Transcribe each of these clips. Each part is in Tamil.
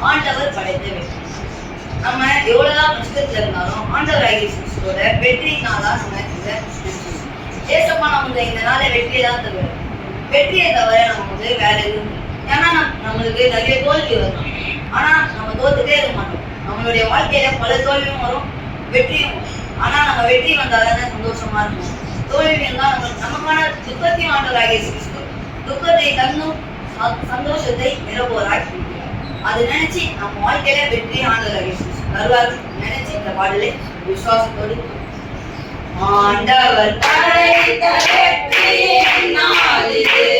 ஆண்டவர் படைத்த வெற்றி. நம்ம எவ்வளவுதான் கஷ்டத்துல இருந்தாலும் ஆண்டவர் கிறிஸ்துவோட வெற்றினால நம்ம இதை ஏசப்பா நமக்கு இந்த நாளை வெற்றியை தான் தருவார். வெற்றியை தவிர நம்ம வேற எதுவும். ஏன்னா நம்மளுக்கு நிறைய தோல்வி வரும், ஆனா நம்ம தோத்துட்டே இருக்க மாட்டோம். நம்மளுடைய வாழ்க்கையில பல தோல்வியும் வரும், வெற்றியும் வரும். ஆனா நம்ம வெற்றி வந்தாதானே சந்தோஷமா இருக்கும். தோல்வி வந்தால் நமக்கான துக்கத்தையும் ஆண்டவராகிய கிறிஸ்து துக்கத்தை தந்தும் சந்தோஷத்தை நிரப்புவராய் இருக்கிறார். அது நினைச்சு நம்ம வாழ்க்கையில வெற்றி ஆண்டவராகிய கிறிஸ்து தருவார் நினைச்சு இந்த பாடலை விசுவாசத்தோடு ஆண்டவர் படைத்த வெற்றியின் நாளிலே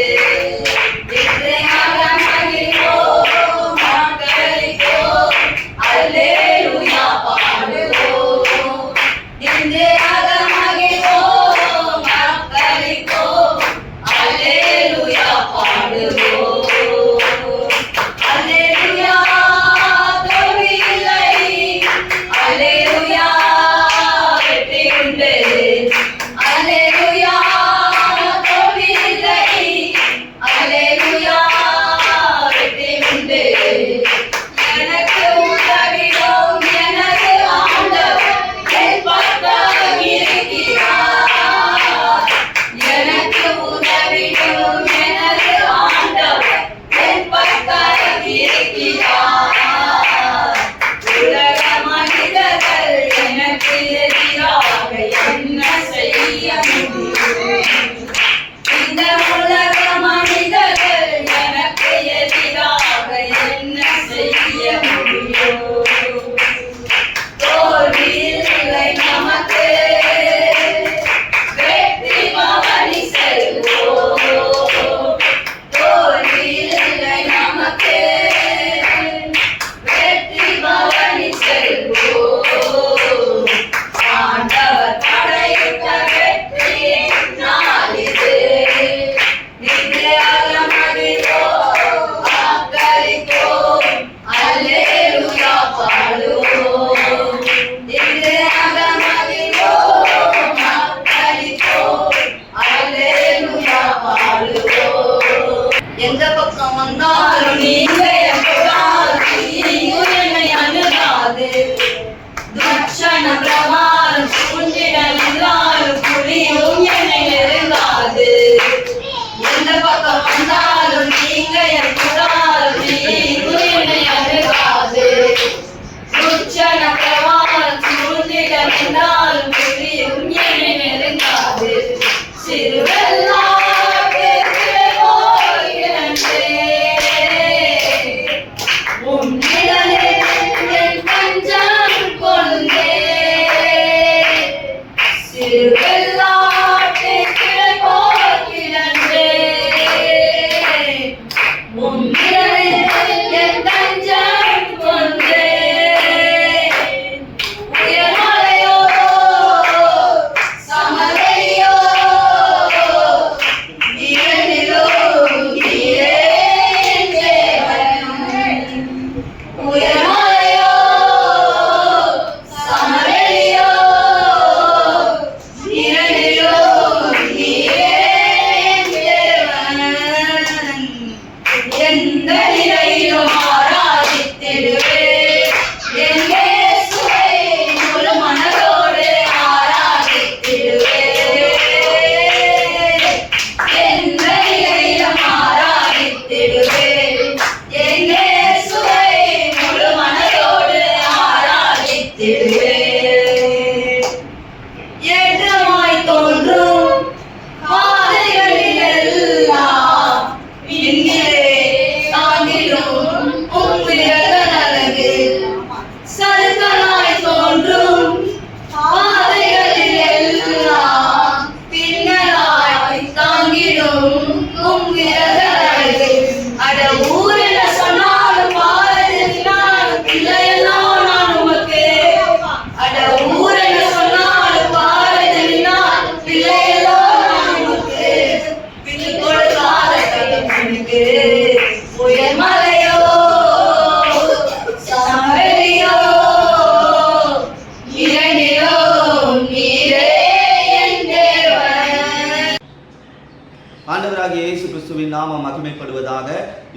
கிறிஸ்துவின் நாமம் மகிமைப்படுவதாக.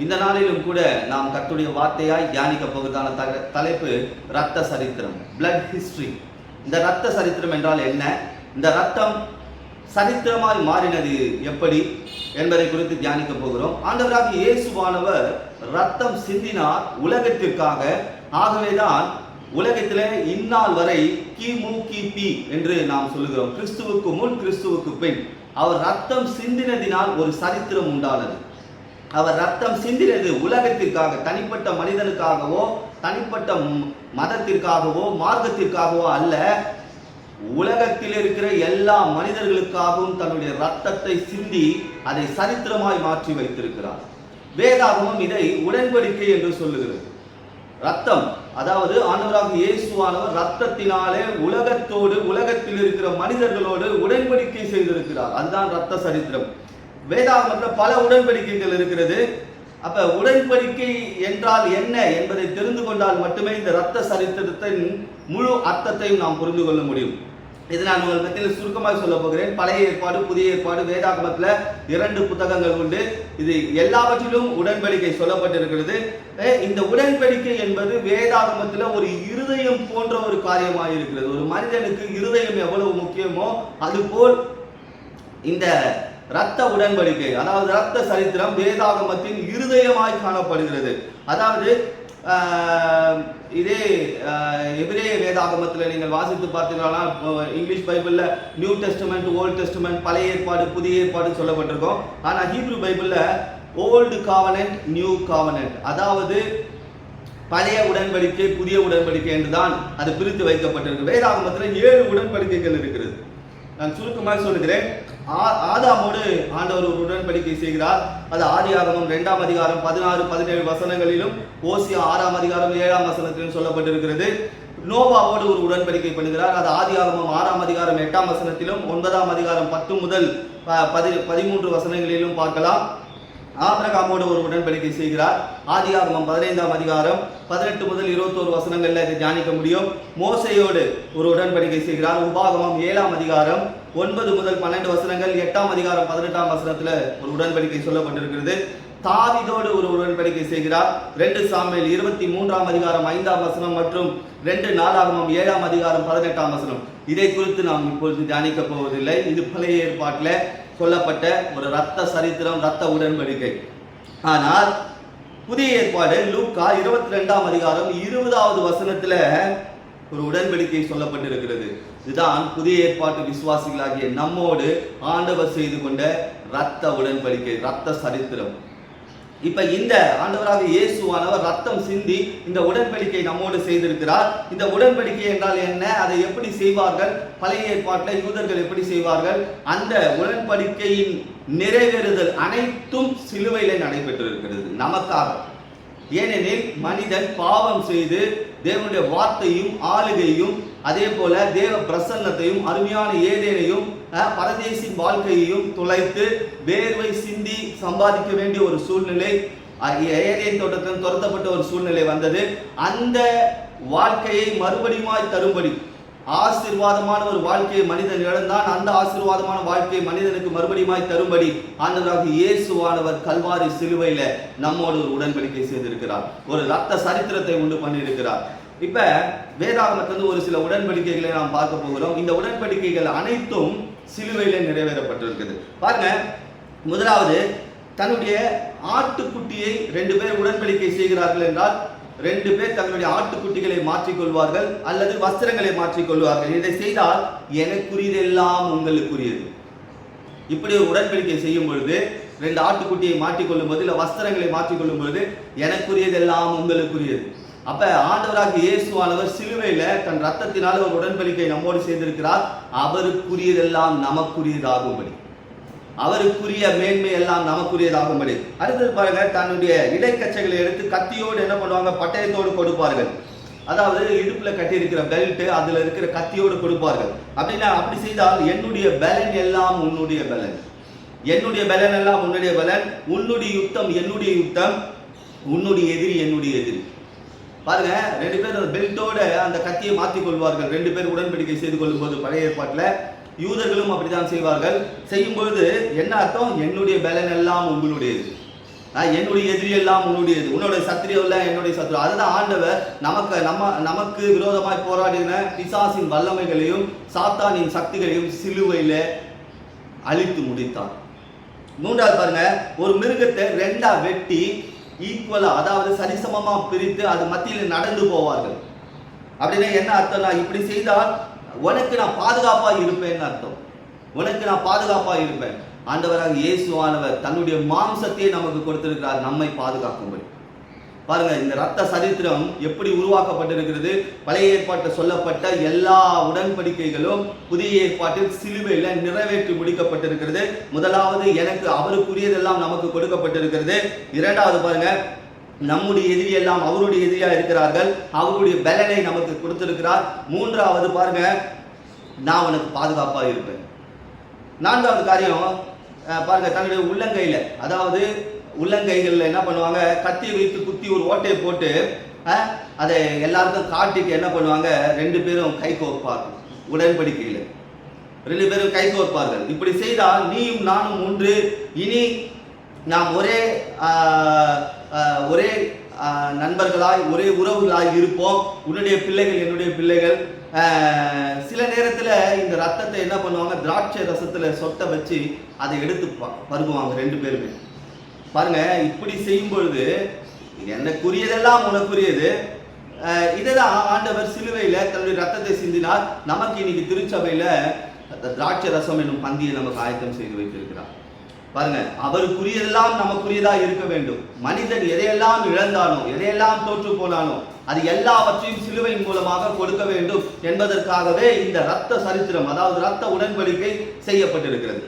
இந்த நாளிலும் கூட நாம் கர்த்தருடைய வார்த்தையாய் தியானிக்க போவதான தலைப்பு இரத்த சரித்திரம், பிளட் ஹிஸ்டரி. இந்த இரத்த சரித்திரம் என்றால் என்ன, இந்த இரத்தம் சரித்திரமாய் மாறினது எப்படி என்பதை குறித்து தியானிக்க போகிறோம். ஆண்டவராகிய இயேசுவானவர் இரத்தம் சிந்தினார் உலகத்திற்காக. ஆகவேதான் உலகத்திலே இந்நாள் வரை கிமு கிபி என்று நாம் சொல்லுகிறோம். கிறிஸ்துவுக்கு முன் கிறிஸ்துவுக்கு பின் அவர் ரத்தம் சிந்தினதினால் ஒரு சரித்திரம் உண்டானது. அவர் ரத்தம் சிந்தினது உலகத்திற்காக, தனிப்பட்ட மனிதனுக்காகவோ தனிப்பட்ட மதத்திற்காகவோ மார்க்கத்திற்காகவோ அல்ல, உலகத்தில் இருக்கிற எல்லா மனிதர்களுக்காகவும் தன்னுடைய ரத்தத்தை சிந்தி அதை சரித்திரமாய் மாற்றி வைத்திருக்கிறார். வேதாகமம் இதை உடன்படிக்கை என்று சொல்லுகிறது. ரத்தம், அதாவது ஆண்டவராகிய இயேசுவானவர் ரத்தத்தினாலே உலகத்தோடு, உலகத்தில் இருக்கிற மனிதர்களோடு உடன்படிக்கை செய்திருக்கிறார். அதுதான் ரத்த சரித்திரம். வேதாகமத்தில் பல உடன்படிக்கைகள் இருக்கிறது. அப்ப உடன்படிக்கை என்றால் என்ன என்பதை தெரிந்து கொண்டால் மட்டுமே இந்த ரத்த சரித்திரத்தின் முழு அர்த்தத்தையும் நாம் புரிந்து கொள்ள முடியும். இது நான் உங்கள் மத்தியில் சுருக்கமாக சொல்ல போகிறேன். பழைய ஏற்பாடு, புதிய ஏற்பாடு, வேதாகமத்தில் 2 புத்தகங்கள் உண்டு. இது எல்லாவற்றிலும் உடன்படிக்கை சொல்லப்பட்டிருக்கிறது. இந்த உடன்படிக்கை என்பது வேதாகமத்தில் ஒரு இருதயம் போன்ற ஒரு காரியமாக இருக்கிறது. ஒரு மனிதனுக்கு இருதயம் எவ்வளவு முக்கியமோ அதுபோல் இந்த இரத்த உடன்படிக்கை, அதாவது இரத்த சரித்திரம் வேதாகமத்தின் இருதயமாய் காணப்படுகிறது. அதாவது இதே எபிரேய வேதாகமத்தில் நீங்கள் வாசித்து பார்த்தீங்கன்னா, இங்கிலீஷ் பைபிளில் நியூ டெஸ்டமெண்ட், ஓல்டு டெஸ்டமெண்ட், பழைய ஏற்பாடு, புதிய ஏற்பாடு சொல்லப்பட்டிருக்கோம். ஆனால் ஹீப்ரு பைபிளில் ஓல்டு காவனன்ட், நியூ காவனன்ட், அதாவது பழைய உடன்படிக்கை, புதிய உடன்படிக்கை என்றுதான் அது பிரித்து வைக்கப்பட்டிருக்கு. வேதாகமத்தில் 7 உடன்படிக்கைகள் இருக்கிறது. நான் சுருக்கமாக சொல்லுகிறேன். ஆதாமோடு ஆண்டவர் ஒரு உடன்படிக்கை செய்கிறார். அது ஆதியாகமம் 2ஆம் அதிகாரம் 16-17 வசனங்களிலும், ஓசியா 6ஆம் அதிகாரம் 7ஆம் வசனத்திலும் சொல்லப்பட்டிருக்கிறது. நோவாவோடு ஒரு உடன்படிக்கை பண்ணுகிறார். அது ஆதியாகமம் 6ஆம் அதிகாரம் 8ஆம் வசனத்திலும், 9ஆம் அதிகாரம் 10 முதல் 13 வசனங்களிலும் பார்க்கலாம். ஆபிரகாமோடு ஒரு உடன்படிக்கை செய்கிறார். ஆதியாகமம் 15ஆம் அதிகாரம் 18 முதல் 21 வசனங்கள்ல இதை தியானிக்க முடியும். மோசையோடு ஒரு உடன்படிக்கை செய்கிறார். உபாகமம் 7ஆம் அதிகாரம் 9 முதல் 12 வசனங்கள், 8ஆம் அதிகாரம் 18ஆம் வசனத்துல ஒரு உடன்படிக்கை சொல்லப்பட்டிருக்கிறது. தாவீதோடு ஒரு உடன்படிக்கை செய்கிறார். 2 சாமுவேல் 23ஆம் அதிகாரம் 5ஆம் வசனம் மற்றும் 2 நாளாகமம் 7ஆம் அதிகாரம் 18ஆம் வசனம். இதை குறித்து நாம் இப்பொழுது தியானிக்க போவதில்லை. இது பழைய ஏற்பாட்டில் சொல்லப்பட்ட ஒரு ரத்த சரித்திரம், ரத்த உடன்படிக்கை. ஆனால் புதிய ஏற்பாடு லூக்கா 22ஆம் அதிகாரம் 20வது வசனத்துல ஒரு உடன்படிக்கை சொல்லப்பட்டிருக்கிறது. இதுதான் புதிய ஏற்பாட்டு விசுவாசிகளாகிய நம்மோடு ஆண்டவர் செய்து கொண்ட ரத்த உடன்படிக்கை, ரத்த சரித்திரம். இப்ப இந்த ஆண்டவராக இயேசுவானவர் ரத்தம் சிந்தி இந்த உடன்படிக்கை நம்மோடு செய்திருக்கிறார். இந்த உடன்படிக்கை என்றால் என்ன, அதை எப்படி செய்வார்கள், பழைய ஏற்பாட்டில் யூதர்கள் எப்படி செய்வார்கள், அந்த உடன்படிக்கையின் நிறைவேறுதல் அனைத்தும் சிலுவையிலே நடைபெற்றிருக்கிறது நமக்காக. ஏனெனில் மனிதன் பாவம் செய்து தேவனுடைய வார்த்தையும் ஆளுகையும், அதே போல தேவ பிரசன்னத்தையும், அருமையான ஏதேனையும், பரதேசி வாழ்க்கையையும் துளைத்து வேர்வை சிந்தி சம்பாதிக்க வேண்டிய ஒரு சூழ்நிலை, ஏதேன் தோட்டத்தில் துரத்தப்பட்ட ஒரு சூழ்நிலை வந்தது. அந்த வாழ்க்கையை மறுபடியும் தரும்படி, ஆசீர்வாதமான ஒரு வாழ்க்கையை மனிதன் இழந்தான். அந்த ஆசீர்வாதமான வாழ்க்கையை மனிதனுக்கு மறுபடியும் தரும்படி ஆண்டவராகிய இயேசுவானவர் கல்வாரி சிலுவையில நம்மோடு ஒரு உடன்படிக்கை செய்திருக்கிறார். ஒரு ரத்த சரித்திரத்தை உண்டு பண்ணியிருக்கிறார். இப்ப வேதாகமத்திலிருந்து ஒரு சில உடன்படிக்கைகளை நாம் பார்க்க போகிறோம். இந்த உடன்படிக்கைகள் அனைத்தும் சிலுவையில நிறைவேறப்பட்டிருக்குது. பாருங்க, முதலாவது தன்னுடைய ஆட்டுக்குட்டியை 2 பேர் உடன்படிக்கை செய்கிறார்கள் என்றால் 2 பேர் தங்களுடைய ஆட்டுக்குட்டிகளை மாற்றிக்கொள்வார்கள் அல்லது வஸ்திரங்களை மாற்றிக்கொள்வார்கள். இதை செய்தால் எனக்குரியதெல்லாம் உங்களுக்குரியது. இப்படி ஒரு உடன்படிக்கை செய்யும் பொழுது 2 ஆட்டுக்குட்டியை மாற்றிக்கொள்ளும் போது, இல்லை வஸ்திரங்களை மாற்றிக்கொள்ளும் பொழுது எனக்குரியதெல்லாம் உங்களுக்குரியது. அப்ப ஆண்டவராகிய இயேசுவானவர் சிலுவையில தன் ரத்தத்தினால் ஒரு உடன்படிக்கை நம்மோடு செய்திருக்கிறார். அவருக்குரியதெல்லாம் நமக்குரியதாகும்படி, அவருக்குரிய மேன்மை எல்லாம் நமக்குரியதாகும்படி. அடுத்தது பாருங்க, தன்னுடைய இடைக்கச்சைகளை எடுத்து கத்தியோடு என்ன பண்ணுவாங்க, பட்டயத்தோடு கொடுப்பார்கள். அதாவது இடுப்புல கட்டி இருக்கிற பெல்ட், அதுல இருக்கிற கத்தியோடு கொடுப்பார்கள். அப்படின்னா அப்படி செய்தால் என்னுடைய பலன் எல்லாம் உன்னுடைய பலன், என்னுடைய பலன் எல்லாம் உன்னுடைய பலன், உன்னுடைய யுத்தம் என்னுடைய யுத்தம், உன்னுடைய எதிரி என்னுடைய எதிரி. பாருங்க, 2 பேர் அந்த பெல்ட்டோட அந்த கத்தியை மாற்றிக் கொள்வார்கள். 2 பேர் உடன்படிக்கை செய்து கொள்ளும் போது பழைய ஏற்பாட்டில் யூதர்களும் அப்படித்தான் செய்வார்கள். செய்யும் பொழுது என்ன அர்த்தம்? என்னுடைய பலன் எல்லாம் உங்களுடையது, என்னுடைய எதிரி எல்லாம் உன்னுடையது, உன்னோட சத்திரியெல்லாம் என்னுடைய சத்ரு. அதுதான் ஆண்டவர் நமக்கு விரோதமாய் போராடின பிசாசின் வல்லமைகளையும் சாத்தானின் சக்திகளையும் சிலுவையில அழித்து முடித்தார். மூன்றாவது பாருங்க, ஒரு மிருகத்தை ரெண்டா வெட்டி ஈக்குவலா, அதாவது சரிசமமா பிரித்து அது மத்தியில் நடந்து போவார்கள். அப்படின்னா என்ன அர்த்தம்னா, இப்படி செய்தால் உனக்கு நான் பாதுகாப்பா இருப்பேன்னு அர்த்தம். உனக்கு நான் பாதுகாப்பா இருப்பேன். ஆண்டவராக இயேசுவானவர் தன்னுடைய மாம்சத்தையே நமக்கு கொடுத்திருக்கிறார் நம்மை பாதுகாக்கும்படி. பாருங்க, இந்த ரத்த சரித்திரம் எப்படி உருவாக்கப்பட்டிருக்கிறது. பழைய ஏற்பாட்டில் சொல்லப்பட்ட எல்லா உடன்படிக்கைகளும் புதிய ஏற்பாட்டில் சிலுவையில் நிறைவேற்றி முடிக்கப்பட்டிருக்கிறது. முதலாவது, எனக்கு அவருக்குரியதெல்லாம் நமக்கு கொடுக்கப்பட்டிருக்கிறது. இரண்டாவது பாருங்க, நம்முடைய எதிரி எல்லாம் அவருடைய எதிரியா இருக்கிறார்கள், அவருடைய பலனை நமக்கு கொடுத்திருக்கிறார். மூன்றாவது பாருங்க, நான் உனக்கு பாதுகாப்பா இருப்பேன். நான்காவது காரியம் பாருங்க, தன்னுடைய உள்ளங்கையில, அதாவது உள்ளங்கைகளில் என்ன பண்ணுவாங்க, கத்தி வைத்து குத்தி ஒரு ஓட்டையை போட்டு அதை எல்லாருக்கும் காட்டிக்கு என்ன பண்ணுவாங்க, ரெண்டு பேரும் கை கோர்ப்பார்கள். உடன்படிக்கையில் ரெண்டு பேரும் கை கோர்ப்பார்கள். இப்படி செய்தால் நீயும் நானும் ஒன்று, இனி நாம் ஒரே நண்பர்களாய் ஒரே உறவுகளாய் இருப்போம். உன்னுடைய பிள்ளைகள் என்னுடைய பிள்ளைகள். சில நேரத்தில் இந்த ரத்தத்தை என்ன பண்ணுவாங்க, திராட்சை ரசத்தில் சொட்ட வச்சு அதை எடுத்து பருகுவாங்க ரெண்டு பேருமே. பாருங்க, இப்படி செய்யும் பொழுது எனக்குரியதெல்லாம் உனக்குரியது. இதைதான் ஆண்டவர் சிலுவையில தன்னுடைய ரத்தத்தை சிந்தினார். நமக்கு இன்னைக்கு திருச்சபையில திராட்சை ரசம் என்னும் பந்தியை நமக்கு ஆயத்தம் செய்து வைத்திருக்கிறார். பாருங்க, அவருக்குரியதெல்லாம் நமக்குரியதா இருக்க வேண்டும். மனிதன் எதையெல்லாம் இழந்தானோ, எதையெல்லாம் தோற்று போனானோ, அது எல்லாவற்றையும் சிலுவையின் மூலமாக கொடுக்க வேண்டும் என்பதற்காகவே இந்த ரத்த சரித்திரம், அதாவது ரத்த உடன்படிக்கை செய்யப்பட்டிருக்கிறது.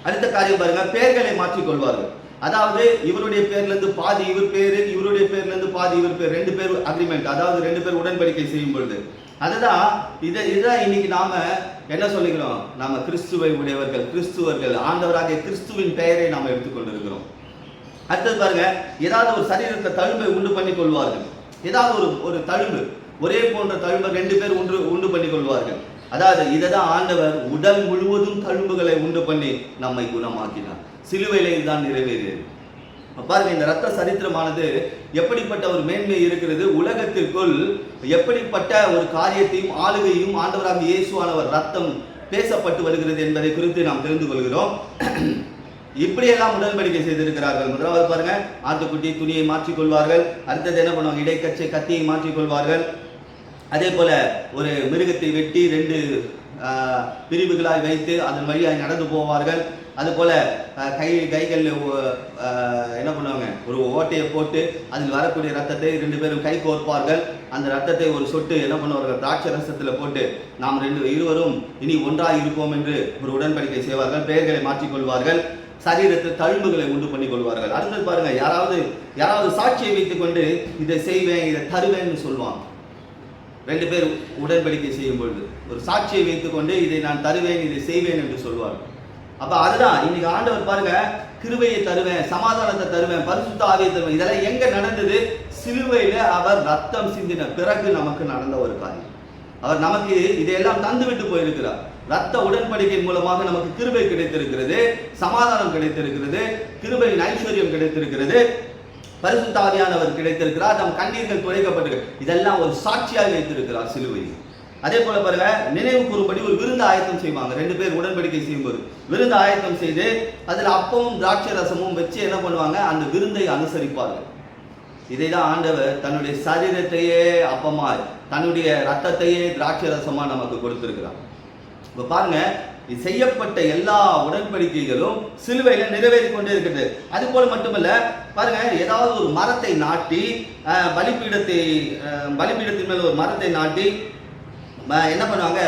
அடுத்த காரியம் பாருங்க, பெயர்களை மாற்றிக்கொள்வார்கள். அதாவது இவருடைய பேர்ல இருந்து பாதி இவர் பேரு, இவருடைய பேர்ல இருந்து பாதி இவர் பேர், ரெண்டு பேர் அக்ரிமெண்ட், அதாவது ரெண்டு பேர் உடன்படிக்கை செய்யும் பொழுது அதுதான் இதான் இன்னைக்கு நாம என்ன சொல்லுகிறோம், நாம கிறிஸ்துவை உடையவர்கள், கிறிஸ்துவர்கள், ஆண்டவராகிய கிறிஸ்துவின் பெயரை நாம எடுத்துக்கொண்டிருக்கிறோம். அடுத்தது பாருங்க, ஏதாவது ஒரு சரீரத்தை தழும்பை உண்டு பண்ணி கொள்வார்கள். ஏதாவது ஒரு தழும்பு, ஒரே போன்ற தழும்பை ரெண்டு பேர் உண்டு பண்ணி கொள்வார்கள். அதாவது இதைதான் ஆண்டவர் உடல் முழுவதும் தழும்புகளை உண்டு பண்ணி நம்மை குணமாக்கினார். சிலுவையில இதுதான் நிறைவேறியது. பாருங்க, இந்த ரத்த சரித்திரமானது எப்படிப்பட்ட ஒரு மேன்மை இருக்கிறது. உலகத்திற்குள் எப்படிப்பட்ட ஒரு காரியத்தையும் ஆளுகையும் ஆண்டவராக இயேசுவானவர் ரத்தம் பேசப்பட்டு வருகிறது என்பதை குறித்து நாம் தெரிந்து கொள்கிறோம். இப்படியெல்லாம் உடன்படிக்கை செய்திருக்கிறார்கள். முதலாவது பாருங்க, ஆட்டுக்குட்டி துணியை மாற்றிக்கொள்வார்கள். அடுத்தது என்ன பண்ணுவாங்க, இடைக்கச்சை கத்தியை மாற்றிக்கொள்வார்கள். அதே போல ஒரு மிருகத்தை வெட்டி ரெண்டு பிரிவுகளாய் வைத்து அதன் வழியாக நடந்து போவார்கள். அதுபோல கைகளில் என்ன பண்ணுவாங்க, ஒரு ஓட்டையை போட்டு அதில் வரக்கூடிய ரத்தத்தை ரெண்டு பேரும் கை கோர்ப்பார்கள். அந்த ரத்தத்தை ஒரு சொட்டு என்ன பண்ணுவார்கள், திராட்சை ரசத்தில் போட்டு நாம் இருவரும் இனி ஒன்றாக இருப்போம் என்று ஒரு உடன்படிக்கை செய்வார்கள். பெயர்களை மாற்றிக்கொள்வார்கள். சரீரத்தில் தழும்புகளை உண்டு பண்ணி கொள்வார்கள். அடுத்தது பாருங்க, யாராவது சாட்சியை வைத்துக் கொண்டு இதை செய்வேன், இதை தருவேன்னு சொல்லுவாங்க. ரெண்டு பேர் உடன்படிக்கை செய்யும் பொழுது ஒரு சாட்சியை வைத்துக் கொண்டு இதை நான் தருவேன், இதை செய்வேன் என்று சொல்வார். அப்ப அதுதான் இன்னைக்கு ஆண்டவர் பாருங்க, கிருபையை தருவேன், சமாதானத்தை தருவேன், பரிசுத்த ஆவியை தருவேன். இதெல்லாம் எங்க நடந்தது? சிலுவையில அவர் ரத்தம் சிந்தின பிறகு நமக்கு நடந்த ஒரு காரியம். அவர் நமக்கு இதையெல்லாம் தந்து விட்டு போயிருக்கிறார். ரத்த உடன்படிக்கையின் மூலமாக நமக்கு கிருபை கிடைத்திருக்கிறது, சமாதானம் கிடைத்திருக்கிறது, கிருபையின் ஐஸ்வர்யம் கிடைத்திருக்கிறது, பரிசுத்த ஆவியானவர் கிடைத்திருக்கிறார், நம் கண்ணீர்கள் துடைக்கப்பட்டிருக்கு. இதெல்லாம் ஒரு சாட்சியாக வைத்திருக்கிறார் சிலுவையில். அதே போல பாருங்க, நினைவு கூறும்படி ஒரு விருந்து ஆயத்தம் செய்வாங்க. ரெண்டு பேர் உடன்படிக்கை செய்யும்போது விருந்து ஆயத்தம் செய்து அதில் அப்பமும் திராட்சை ரசமும் வச்சு என்ன பண்ணுவாங்க, அந்த விருந்தை அனுசரிப்பார்கள். இதைதான் ஆண்டவர் தன்னுடைய சரீரத்தையே அப்பமாய், தன்னுடைய ரத்தத்தையே திராட்சை ரசமா நமக்கு கொடுத்திருக்கிறார். இப்ப பாருங்க, செய்யப்பட்ட எல்லா உடன்படிக்கைகளும் சிலுவையில நிறைவேறி கொண்டே இருக்கிறது. அது போல மட்டுமல்ல, பாருங்க, ஏதாவது ஒரு மரத்தை நாட்டி பலிபீடத்தின் மேல் ஒரு மரத்தை நாட்டி என்ன பண்ணுவாங்க,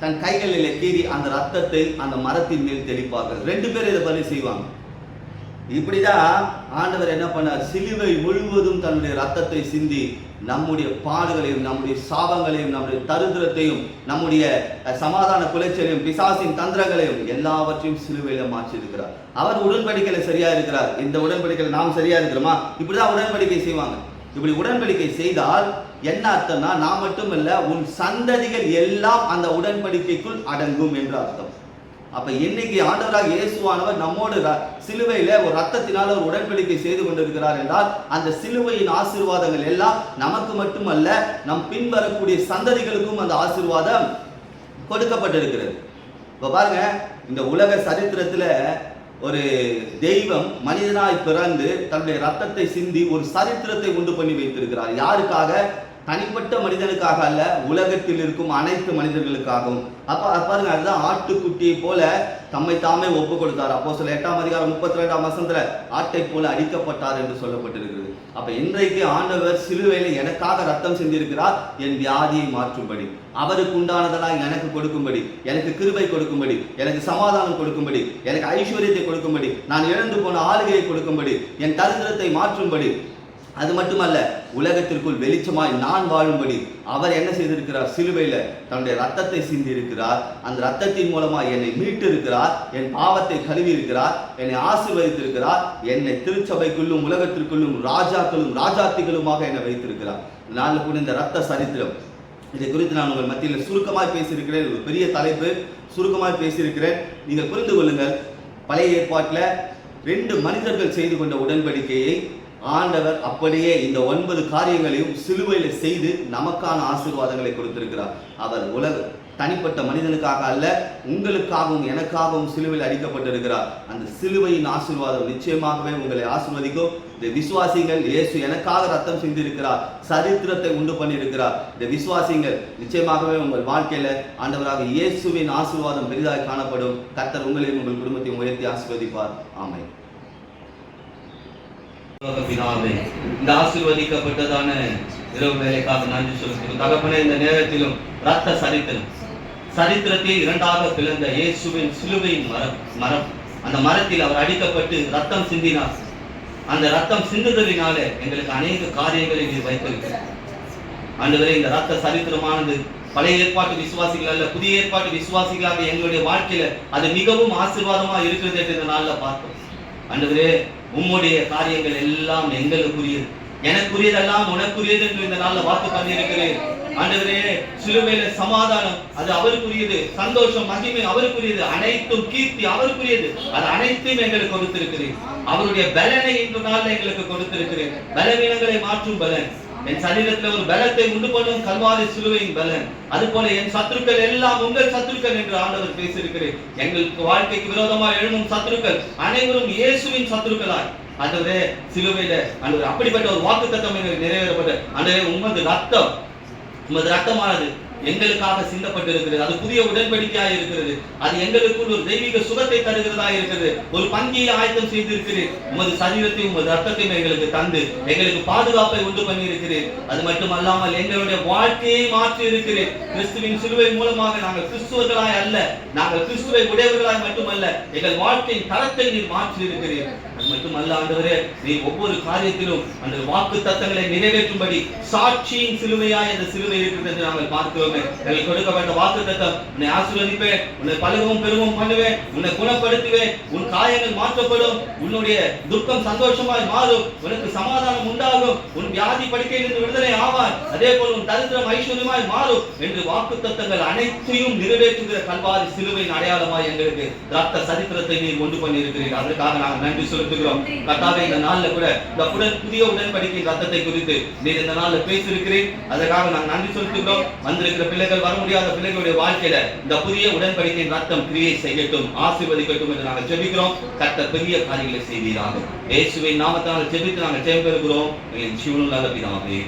தன் கைகளில் கீறி அந்த ரத்தத்தை அந்த மரத்தின் மேல் தெளிப்பார்கள். ரெண்டு பேரும் இதை பண்ணி செய்வாங்க. இப்படிதான் ஆண்டவர் என்ன பண்ணார், சிலுவை முழுவதும் தன்னுடைய ரத்தத்தை சிந்தி நம்முடைய பாடுகளையும், நம்முடைய சாபங்களையும், நம்முடைய தரித்திரத்தையும், நம்முடைய சமாதான குலைச்சலையும், பிசாசின் தந்திரங்களையும் எல்லாவற்றையும் சிலுவையில மாற்றியிருக்கிறார். அவர் உடன்படிக்கையில சரியா இருக்கிறார். இந்த உடன்படிக்கையில நாம் சரியா இருக்கிறோமா? இப்படிதான் உடன்படிக்கை செய்வாங்க. இப்படி உடன்படிக்கை செய்தால் என்ன அர்த்தம்னா, நான் மட்டும் இல்ல, உன் சந்ததிகள் எல்லாம் அந்த உடன்படிக்கைக்குள் அடங்கும் என்று அர்த்தம். அப்ப இன்னைக்கு ஆண்டவராக இயேசுவானவர் நம்மோடு சிலுவையில ஒரு ரத்தத்தினால ஒரு உடன்படிக்கை செய்து கொண்டிருக்கிறார் என்றால், அந்த சிலுவையின் ஆசீர்வாதங்கள் எல்லாம் நமக்கு மட்டுமல்ல, நம் பின்வரக்கூடிய சந்ததிகளுக்கும் அந்த ஆசீர்வாதம் கொடுக்கப்பட்டிருக்கிறது. இப்ப பாருங்க, இந்த உலக சரித்திரத்துல ஒரு தெய்வம் மனிதனாய் பிறந்து தன்னுடைய ரத்தத்தை சிந்தி ஒரு சரித்திரத்தை உண்டு பண்ணி வைத்திருக்கிறார். யாருக்காக? தனிப்பட்ட மனிதனுக்காக அல்ல, உலகத்தில் இருக்கும் அனைத்து மனிதர்களுக்காகவும். பாருங்க, அதுதான் ஆட்டுக்குட்டியை போல தம்மை தாமே ஒப்பு கொடுத்தார். அப்போஸ்தலர் 8ஆம் அதிகாரம் 32ஆம் வசனத்துல ஆட்டை போல அடிக்கப்பட்டார் என்று சொல்லப்பட்டிருக்கிறது. அப்ப இன்றைக்கு ஆண்டவர் சிலுவையில எனக்காக ரத்தம் செஞ்சிருக்கிறார், என் வியாதியை மாற்றும்படி, அவருக்கு உண்டானதெல்லாம் எனக்கு கொடுக்கும்படி, எனக்கு கிருபை கொடுக்கும்படி, எனக்கு சமாதானம் கொடுக்கும்படி, எனக்கு ஐஸ்வர்யத்தை கொடுக்கும்படி, நான் இழந்து போன ஆளுகையை கொடுக்கும்படி, என் தரித்திரத்தை மாற்றும்படி. அது மட்டுமல்ல, உலகத்திற்குள் வெளிச்சமாய் நான் வாழும்படி அவர் என்ன செய்திருக்கிறார்? சிலுவையில தன்னுடைய ரத்தத்தை சிந்தி இருக்கிறார். அந்த ரத்தத்தின் மூலமாக என்னை மீட்டு இருக்கிறார், என் பாவத்தை கழுவி இருக்கிறார், என்னை ஆசீர்வதித்திருக்கிறார், என்னை திருச்சபைக்குள்ளும் உலகத்திற்குள்ளும் ராஜாக்களும் ராஜாத்திகளுமாக என்னை வைத்திருக்கிறார். நான் கூட இந்த ரத்த சரித்திரம் இதை குறித்து நான் உங்கள் மத்தியில் சுருக்கமாய் பேசியிருக்கிறேன். ஒரு பெரிய தலைப்பு, சுருக்கமாய் பேசியிருக்கிறேன். நீங்கள் புரிந்து கொள்ளுங்கள். பழைய ஏற்பாட்டில் 2 மனிதர்கள் செய்து கொண்ட உடன்படிக்கையை ஆண்டவர் அப்படியே இந்த 9 காரியங்களையும் சிலுவையில் செய்து நமக்கான ஆசீர்வாதங்களை கொடுத்திருக்கிறார். அவர் தனிப்பட்ட மனிதனுக்காக அல்ல, உங்களுக்காகவும் எனக்காகவும் சிலுவையில் அடிக்கப்பட்டிருக்கிறார். அந்த சிலுவையின் ஆசீர்வாதம் நிச்சயமாகவே உங்களை ஆசீர்வதிக்கும். இந்த விசுவாசிகள், இயேசு எனக்காக ரத்தம் செஞ்சிருக்கிறார், சரித்திரத்தை உண்டு பண்ணியிருக்கிறார். இந்த விசுவாசிகள் நிச்சயமாகவே உங்கள் வாழ்க்கையில ஆண்டவராக இயேசுவின் ஆசீர்வாதம் பெரிதாக காணப்படும். கர்த்தர் உங்களையும் உங்கள் குடும்பத்தையும் உயர்த்தி ஆசீர்வதிப்பார். ஆமென். பிதாவே, இந்த ஆசீர்வதிக்கப்பட்டதான இரவு வேலைக்காக நன்றி சொல்கிறோம். தகப்பனே, இந்த நேரத்திலும் ரத்த சரித்திரத்தை 2ஆக பிளந்த இயேசுவின் சிலுவையின் மரம், அந்த மரத்தில் அவர் அடிக்கப்பட்டு ரத்தம் சிந்தினார். அந்த ரத்தம் சிந்துதலினால எங்களுக்கு அநேக காரியங்களை நீர் வைத்திருக்கிறார். ஆண்டவரே, இந்த ரத்த சரித்திரமானது பழைய ஏற்பாட்டு விசுவாசிகள் அல்ல, புதிய ஏற்பாட்டு விசுவாசிகளாக எங்களுடைய வாழ்க்கையில அது மிகவும் ஆசீர்வாதமா இருக்கிறது என்று இந்த நாள்ல பார்த்தோம். ஆண்டவரே, உம்முடைய காரியங்கள் எல்லாம் எங்களுக்குரியது, எனக்குரியதெல்லாம் உனக்குரியது என்று இந்த நாள்ல வாக்கு பண்ணியிருக்கிறேன். ஆண்டவரே, சிலுவையில சமாதானம் அது அவருக்குரியது, சந்தோஷம் மகிமை அவருக்குரியது, அனைத்தும் கீர்த்தி அவருக்குரியது. அது அனைத்தும் எங்களுக்கு கொடுத்திருக்கிறேன். அவருடைய பலனை இன்று நாள்ல எங்களுக்கு கொடுத்திருக்கிறேன். பலவீனங்களை மாற்றும் பலன், என் சரீரத்தில் ஒரு பலத்தை உண்டு பண்ணும் கல்வாரி சிலுவையின் பலன். அது போல என் சத்துருக்கள் எல்லாம் உங்கள் சத்துருக்கள் என்று ஆண்டவர் பேசியிருக்கிறேன். எங்களுக்கு வாழ்க்கைக்கு விரோதமாக எழும்பும் சத்துருக்கள் அனைவரும் இயேசுவின் சத்துருக்களாய் ஆண்டவரே சிலுவையில ஆண்டவர் அப்படிப்பட்ட ஒரு வாக்குத்தத்தம் எங்களுக்கு நிறைவேறப்பட்ட ஆண்டவரே, உமது ரத்தமானது எங்களுக்காக சிந்தப்பட்டிருக்கிறது. அது புதிய உடன்படிக்கையாக இருக்கிறது. அது எங்களுக்குள் ஒரு தெய்வீக சுகத்தை தருகிறதா இருக்கிறது. ஒரு பங்கியை ஆயத்தம் செய்திருக்கிறேன். உமது சரீரத்தையும் உமது ரத்தத்தையும் எங்களுக்கு தந்து எங்களுக்கு பாதுகாப்பை உண்டு பண்ணி இருக்கிறேன். அது மட்டுமல்லாமல் எங்களுடைய வாழ்க்கையை மாற்றி இருக்கிறேன். கிறிஸ்துவின் சிலுவை மூலமாக நாங்கள் கிறிஸ்துவர்களாய் அல்ல, நாங்கள் கிறிஸ்துவை உடையவர்களாய் மட்டுமல்ல, எங்கள் வாழ்க்கையின் தரத்தை நீர் மாற்றி இருக்கிறேன். அது மட்டுமல்ல ஆண்டவரே, நீர் ஒவ்வொரு காரியத்திலும் அந்த வாக்கு தத்தங்களை நிறைவேற்றும்படி சாட்சியின் சிலுவையாய் அந்த சிலுவை இருக்கிறது என்று நாங்கள் பார்க்கிறோம். எங்களுக்கு கொடுக்கப்பட்ட வாக்குத்தத்தம், உன்னை ஆசீர்வதிப்பேன், உன்னை பலவும் பெருவும் பண்ணுவேன், உன்னை குணப்படுத்துவேன், உன் காயங்கள் மாற்றப்படும், உன்னுடைய துக்கம் சந்தோஷமாய் மாறும், உனக்கு சமாதானம் உண்டாகும், உன் வியாதி படுக்கையிலிருந்து விடுதலை ஆவார், அதே போல் உன் தரித்திரம் ஐஸ்வர்யமாய் மாறும் என்று வாக்குத்தத்தங்கள் அனைத்தையும் நிறைவேற்றுகிற கல்வாரி சிலுவையின் அடையாளமாய் எங்களுக்கு ரத்த சரித்திரத்தை நீர் கொண்டு பண்ணி இருக்கிறீர்கள். அதற்காக நாங்கள் நன்றி செலுத்துகிறோம். கர்த்தாவே, இந்த நாள்ல கூட இந்த புதிய உடன்படிக்கை ரத்தத்தை குறித்து நீர் இந்த நாள்ல பேசியிருக்கிறீர். அதற்காக நாங்கள் நன்றி செலுத்துகிறோம். வந்திருக்கிற பிள்ளைகள், வர முடியாத பிள்ளைகளுடைய வாழ்க்கையில இந்த புதிய உடன்படிக்கையின் ரத்தம் கிரியை செய்யட்டும், ஆசீர்வதிக்கட்டும் என்று நாங்கள் ஜெபிக்கிறோம். கர்த்தர் பெரிய காரியங்களை செய்வீராக. இயேசுவின் நாமத்தால் ஜெபித்து நாங்கள் ஜெயம் பெறுகிறோம். எங்களின் ஜீவனுள்ள பிதாவே.